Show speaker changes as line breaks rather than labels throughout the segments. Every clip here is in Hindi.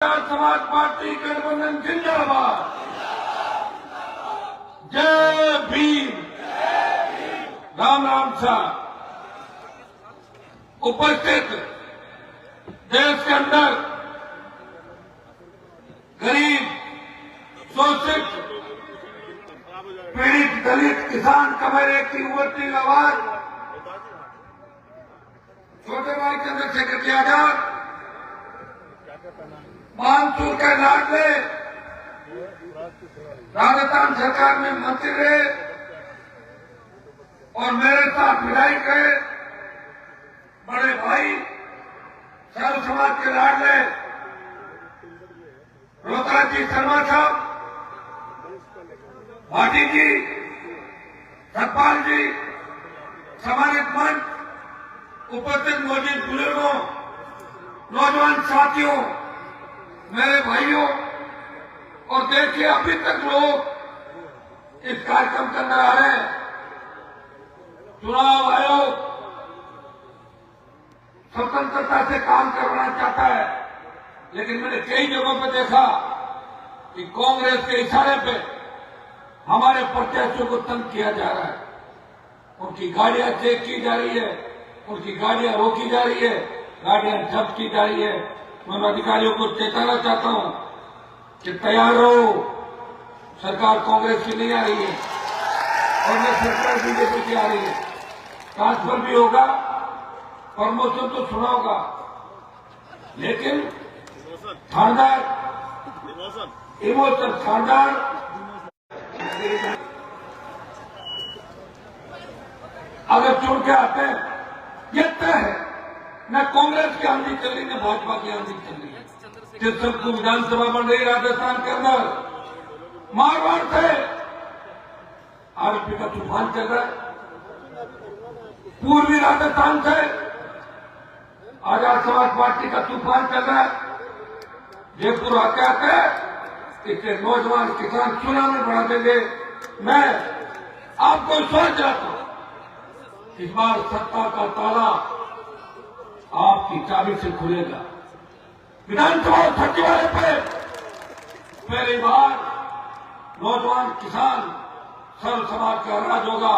समाज पार्टी गठबंधन जिंदाबाद। जय भीम। राम राम साहब। उपस्थित देश के अंदर गरीब, शोषित, पीड़ित, दलित, किसान, कमरे की उभरती आवाज छोटे भाई चंद्रशेखर जी आजाद मानसूर के लाडले राजस्थान सरकार में मंत्री रहे और मेरे साथ विधायक रहे। बड़े भाई सर्व समाज के लाडले रोहतास जी शर्मा साहब, भाटी जी, सतपाल जी, सम्मानित मंच, उपस्थित मौजूद बुजुर्गों, नौजवान साथियों, मेरे भाइयों, और देखिए अभी तक लोग इस कार्यक्रम के अंदर आ रहे हैं। चुनाव आयोग स्वतंत्रता से काम करवाना चाहता है, लेकिन मैंने कई जगहों पर देखा कि कांग्रेस के इशारे पे हमारे प्रत्याशियों को तंग किया जा रहा है। उनकी गाड़ियां चेक की जा रही है, उनकी गाड़ियां रोकी जा रही है, गाड़ियां जब्त की जा रही है। मैं अधिकारियों को चेताना चाहता हूं कि तैयार रहो, सरकार कांग्रेस की नहीं आ रही है और न सरकार बीजेपी की आ रही है। ट्रांसफर भी होगा, प्रमोशन तो सुना होगा, लेकिन थानेदार इमोशन थानेदार अगर चुन के आते हैं, ये तय है, न कांग्रेस की आंधी चल रही, न भाजपा की आंधी चल रही है। जिस सबको विधानसभा बन रही राजस्थान के अंदर, मारवाड़ से आरोपी का तूफान चल रहा है। पूर्वी राजस्थान से आजाद समाज पार्टी का तूफान चल रहा है। जयपुर आते आते इससे नौजवान किसान चुनाव में बढ़ा देंगे। मैं आपको विश्वास दिलाता हूं, इस बार सत्ता का ताला आपकी चाबी से खुलेगा। विधानसभा सचिवालय पर पहली बार नौजवान किसान सर्व समाज का राज होगा।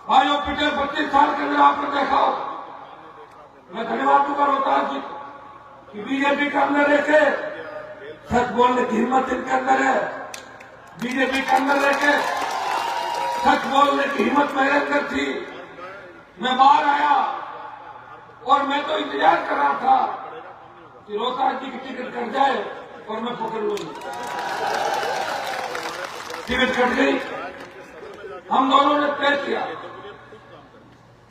भाइयों, पिछले 25 साल के अंदर आपने देखा हो, मैं धन्यवाद दूंगा रोहतास जी कि बीजेपी के अंदर लेके सच बोलने की हिम्मत इनके अंदर है। बीजेपी के अंदर लेके सच बोलने की हिम्मत मेरे अंदर थी। मैं बाहर आया और मैं तो इंतजार कर रहा था कि रोहतास जी की टिकट कट जाए और मैं पकड़ लूंगी। टिकट कट गई। हम दोनों ने तय किया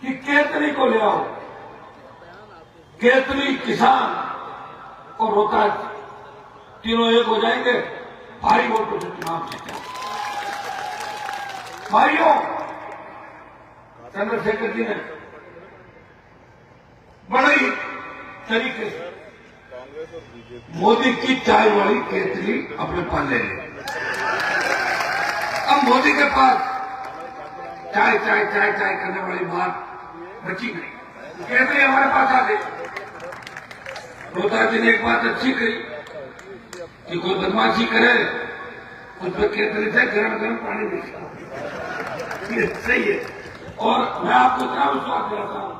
कि केतली को ले आओ। केतली, किसान और रोहतास तीनों एक हो जाएंगे, भारी वोटों से चुनाव जीतेंगे। भाइयों, चंद्रशेखर जी ने बड़े तरीके से मोदी की चाय वाली केतली अपने पास ले ली। अब मोदी के पास चाय चाय चाय चाय करने वाली बात बची नहीं। केतली हमारे पास आ गई। रोहतास जी ने एक बात अच्छी कही कि कोई बदमाशी करे उसमें केतली से गरम गरम पानी मिलता, ये सही है। और मैं आपको इतना विश्वास दिलाता हूं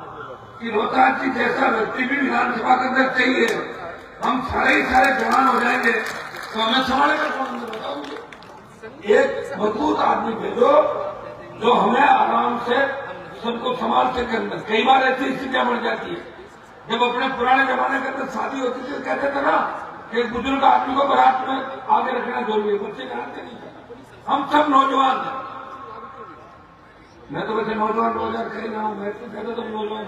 कि रोहतास जी जैसा व्यक्ति भी विधानसभा के अंदर चाहिए। हम सारे ही सारे जवान हो जाएंगे तो हमें संभालेगा कौन, बताऊंगी। एक मजबूत आदमी भेजो जो हमें आराम से सबको संभाल सके। अंदर कई बार ऐसी स्थितियां बढ़ जाती है। जब अपने पुराने जमाने के अंदर शादी होती थी तो कहते थे ना कि एक बुजुर्ग आदमी को बारात में आगे रखना जरूरी है, बच्चे जानते नहीं। हम सब नौजवान हैं। मैं तो वैसे नौजवान 2000 कहीं ना हूं, मैं तो कहता था नौजवान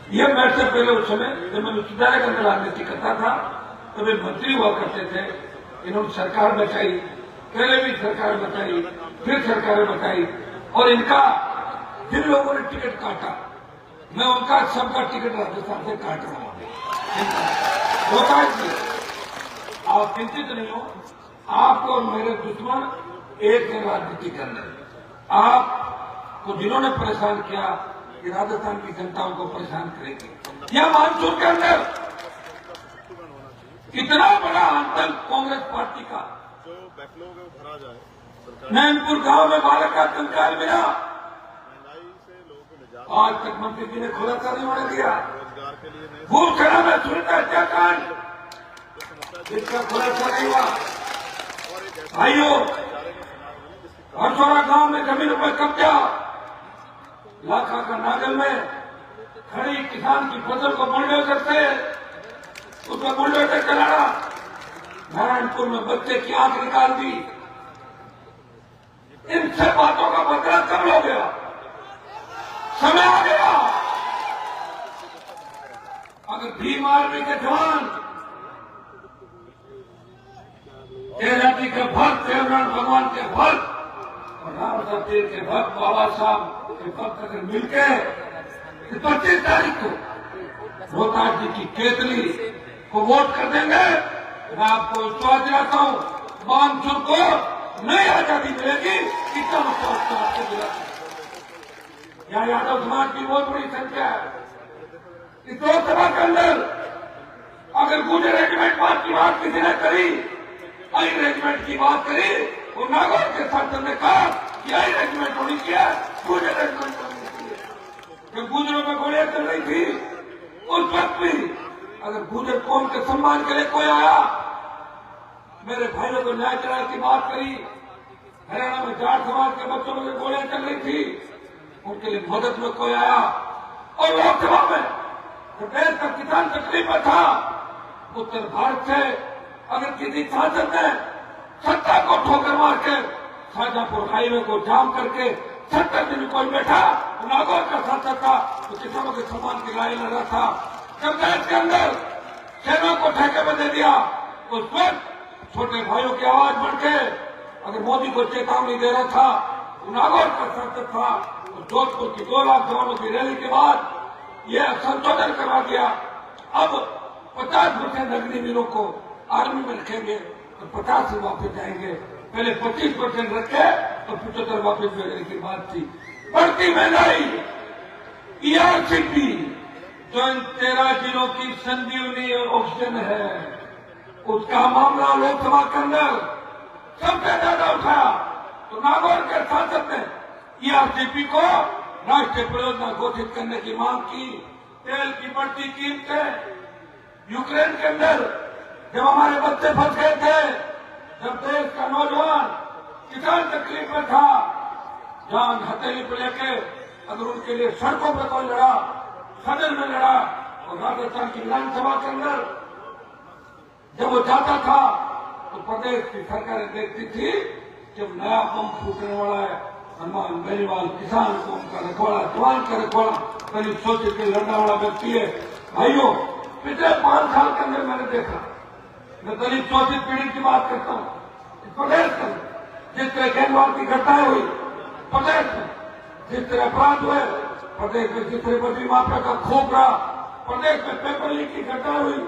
ये मैं से पहले उस समय जब मैं विश्वविद्यालय के अंदर राजनीति करता था तो वे मंत्री हुआ करते थे। इन्होंने सरकार बचाई, पहले भी सरकार बचाई, फिर सरकारें बचाई, और इनका जिन लोगों ने टिकट काटा, मैं उनका सबका टिकट राजस्थान से काट रहा हूं। रोहतास जी, आप चिंतित नहीं हो। आप और मेरे दुश्मन एक है राजनीति के अंदर। आपको जिन्होंने परेशान किया, कि राजस्थान की जनताओं को परेशान करेगी। यह मानसून के अंदर इतना बड़ा आतंक कांग्रेस पार्टी का,
जो बैकलॉग है वो भरा जाए।
नैनपुर गांव में बालक का कंकाल मिला,
महंगाई से लोगों को निजात,
आज तक मंत्री जी ने खुलासा नहीं होने दिया।
रोजगार के लिए नए
भूलखेड़ा में सुनकर हत्याकांड, जिसका खुलासा नहीं हुआ। भाइयों, हरसौरा गांव में जमीन पर कब्जा, लाखा का नागल में खड़ी किसान की फसल को बुलडोजर से उसका बुलडोजर चलाना, नारायणपुर में बच्चे की आंख निकाल दी। इन सब बातों का बदला कब हो गया? समय आ गया। अगर भीम आर्मी के जवान, जाति के भक्त, देवरान भगवान के भक्त और राम सतीर के भक्त बाबा साहब के भक्त अगर मिलके 25 तारीख को रोहतास जी की केतली को वोट कर देंगे, मैं आपको विश्वास दिलाता हूं, मानसून को नई आजादी मिलेगी। इतना विश्वास आपको दिलाता हूं। यहाँ यादव समाज की बहुत बड़ी संख्या है। इस लोकसभा के अंदर अगर गुजर रेजिमेंट की बात किसी ने करी, आई रेजिमेंट की बात करी, और नागौर के सांसद ने कहा कि आई रेजिमेंट होनी चाहिए, गुजर रेजिमेंट होनी चाहिए। जब गुजरों में गोलियां चल रही थी, उस वक्त भी अगर गुजर कौम के सम्मान के लिए कोई आया, मेरे भाइयों को न्याय दिलाने की बात करी, हरियाणा में जाट समाज के बच्चों में गोलियां चल रही थी, उनके लिए मदद में कोई आया, और लोकसभा में जो देश का किसान तकलीफ में था, उत्तर भारत से अगर किसी सांसद ने सत्ता को ठोकर मार के शाहजहांपुर हाईवे को जाम करके 70 दिन कोई बैठा, नागौर का सांसद था, तो किसानों के सम्मान की लड़ाई लड़ रहा था। जब देश के अंदर सेना को ठेके में दे दिया, उस वक्त छोटे भाइयों की आवाज बढ़ के अगर मोदी को चेतावनी दे रहा था, नागौर का सांसद था, तो जोधपुर की 2 लाख जवानों की रैली के बाद यह संशोधन करवा दिया। अब 50% अग्निवीरों को आर्मी में रखेंगे तो 50 से वापस जाएंगे। पहले 25% रखे तो 75 वापस भेजने की बात थी। बढ़ती महंगाई, ईआरसीपी जो इन 13 जिलों की संजीवनी और ऑक्सीजन है, उसका मामला लोकसभा के अंदर सबसे ज्यादा उठाया, तो नागौर के सांसद ने ईआरसीपी को राष्ट्रीय परियोजना घोषित करने की मांग की। तेल की बढ़ती कीमतें, यूक्रेन के अंदर जब हमारे बच्चे फंस गए थे, जब देश का नौजवान किसान तकलीफ में था, जान हथेली पर लेके अगर उनके लिए सड़कों पर कोई लड़ा, सदन में लड़ा, और राजस्थान की विधानसभा के अंदर जब वो जाता था, तो प्रदेश की सरकारें देखती थी जब नया बम फूटने वाला है, हनुमान बेनीवाल किसान को उनका रखवाड़ा, जवान का रखवाड़ा, करीब सोचे के लड़ने वाला व्यक्ति है। भाइयों, पिछले 5 साल के अंदर मैंने देखा, मैं दलित शोषित पीड़ित की बात करता हूँ, प्रदेश में जिस तरह गैंगवार की घटनाएं हुई, प्रदेश में जिस तरह अपराध हुए, प्रदेश में जिस तरह बद्री माफिया का खोप रहा, प्रदेश में पेपर लीक की घटना हुई,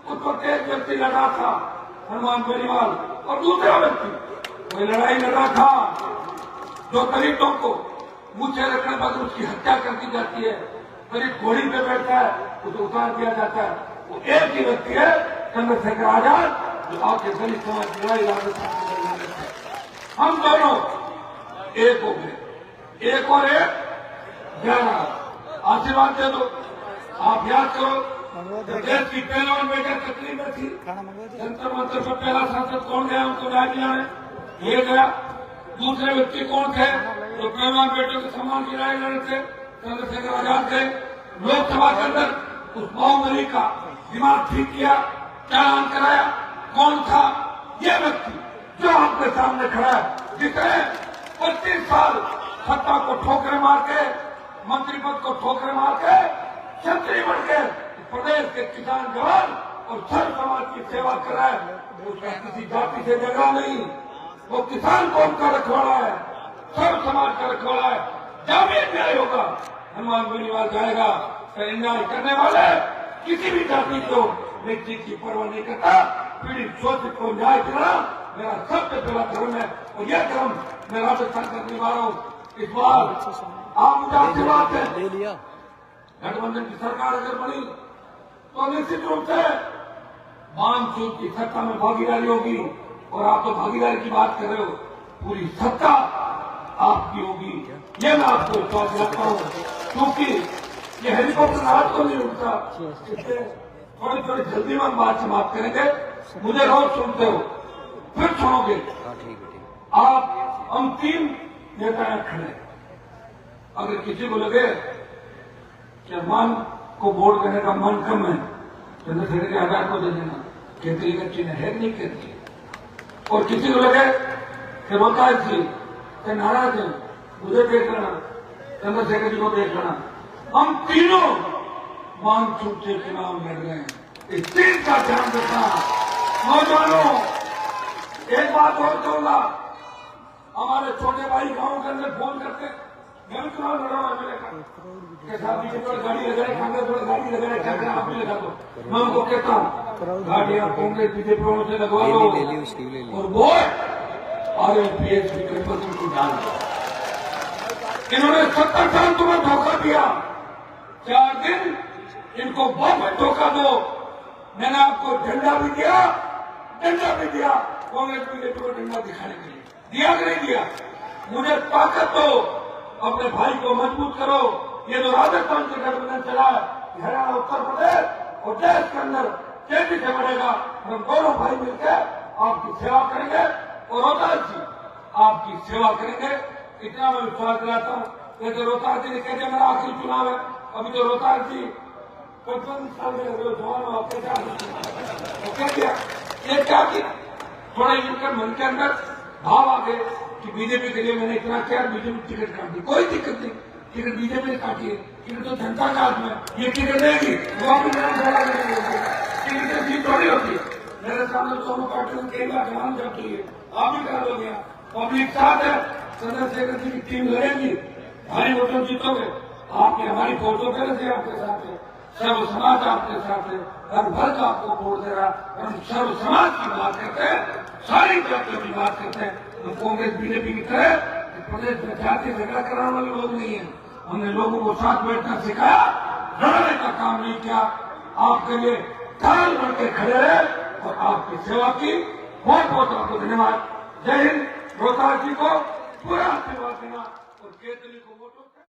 उस पर एक व्यक्ति लड़ा था, हनुमान बेनीवाल, और दूसरा व्यक्ति कोई लड़ाई लड़ा था जो दलितों को मुझे रखने पर उसकी हत्या कर दी जाती है, दलित घोड़ी पे बैठता है, उसे उतार दिया जाता है। वो एक ही व्यक्ति है, चंद्रशेखर आजाद, जो आके दलित समाज की लड़ाई राजस्थान में लड़ने थे। हम दोनों एक हो गए, 1 और 1 11। आशीर्वाद दे दो, आप याद करो देश की पहलवान बेटा तकलीफ में थी, जंतर मंतर पर पहला सांसद कौन गया उनको न्याय दिलाने? ये गया। दूसरे व्यक्ति कौन थे जो पहलवान बेटों के सम्मान की लड़ाई लड़े थे? चंद्रशेखर आजाद गए। लोकसभा के अंदर उस बाहुबली का दिमाग ठीक किया, चालान कराया, कौन था? ये व्यक्ति जो आपके सामने खड़ा है, जिसने 25 साल सत्ता को ठोकरे मार के, मंत्री पद को ठोकरे मार के, छत्री बन के प्रदेश के किसान जवान और सर्व समाज की सेवा कराए, उसका किसी जाति से झगड़ा नहीं, वो किसान कौम का रखवाड़ा है, सर्व समाज का रखवाड़ा है। जामिन न्याय होगा, हनुमान बेनीवाल जाएगा, अन्याय करने वाले किसी भी जाति को एक चीज की परवाह नहीं करता। पीड़ित शोषित को न्याय दिलाना मेरा सबसे पहला धर्म है, और यह धर्म मैं राजस्थान का निभा रहा हूँ। इस बार आप मुझे आशीर्वाद दें, गठबंधन की सरकार अगर बनी तो निश्चित रूप से मानसून की सत्ता में भागीदारी होगी। और आप तो भागीदारी की बात कर रहे हो, पूरी सत्ता आपकी होगी, ये मैं आपको विश्वास दिलाता हूँ। क्योंकि ये हेलीकॉप्टर रात को नहीं उठता, इसलिए थोड़ी थोड़ी जल्दी में बात समाप्त करेंगे। मुझे रोज सुनते हो, फिर सुनोगे। आप हम 3 नेता खड़े, अगर किसी को लगे कि मान को वोट करने का मन कम है, चंद्रशेखर के आधार को दे देना, केतली का चिन्ह है नहीं केतली। और किसी को लगे कि रोहतास जी के नाराज है, मुझे देख लेना, चंद्रशेखर जी को देख लेना। हम तीनों मानसून से चुनाव लड़ रहे हैं, इस चीज का ध्यान रखना। नौजवानों, एक बात और कहूंगा, हमारे छोटे भाई गांव के अंदर फोन करते, मैं भी चुनाव लड़ रहा हूं मेरे के साथ, बीजेपी गाड़ी लगा रहे, कांग्रेस वाले गाड़ी लगा रहे, क्या करें आप भी लगा दो। मैं उनको कहता हूँ गाड़ियां कांग्रेस बीजेपी वालों से लगवा लो और वोट RLPS विकल्प को डाल दो। इन्होंने 70 साल तुम्हें धोखा दिया, 4 दिन इनको वापस धोखा दो। मैंने आपको झंडा भी दिया, डंडा भी दिया, कांग्रेस बीजेपी को डंडा दिखाने के लिए दिया कि नहीं दिया। मुझे ताकत दो, अपने भाई को मजबूत करो। ये जो राजस्थान से गठबंधन चला है, हरियाणा उत्तर प्रदेश और देश के अंदर तेजी से बढ़ेगा। हम दोनों भाई मिलकर आपकी सेवा करेंगे और रोहतास जी आपकी सेवा करेंगे, इतना मैं विश्वास दिलाता हूँ। जैसे रोहतास जी ने कह दिया मेरा आखिरी चुनाव है, अभी तो रोहतास जी 55 साल में जवान हो, आपके क्या किया, ये क्या किया, थोड़ा इनका मन के अंदर भाव आ गए कि बीजेपी के लिए मैंने इतना किया, बीजेपी टिकट काट दी। कोई दिक्कत नहीं, टिकट बीजेपी ने काटी है, टिकट तो जनता का हाथ में, ये टिकट देगी वो आपको टिकट जीत थोड़ी होती है। मेरे सामने दोनों पार्टियों में 1 लाख जवान जब चाहिए, आप भी करा दोगे। पब्लिक साथ है, चंद्रशेखर जी की टीम लड़ेगी, भारी वोटों जीतोगे। आपकी हमारी फोटो पहले से आपके साथ है, सर्व समाज आपके साथ है, हर वर्ग आपको वोट दे रहा। हम सर्व समाज की बात करते हैं, सारी जातियों की बात करते हैं। हम कांग्रेस बीजेपी की तरह प्रदेश में जाति झगड़ा कराने वाले लोग नहीं है। हमने लोगों को साथ बैठना सिखाया, लड़ने का काम नहीं किया। आपके लिए ढाल बन के खड़े रहे और आपकी सेवा की। बहुत बहुत आपको धन्यवाद। जय हिंद। रोहतास जी को पूरा आशीर्वाद देना और केतली को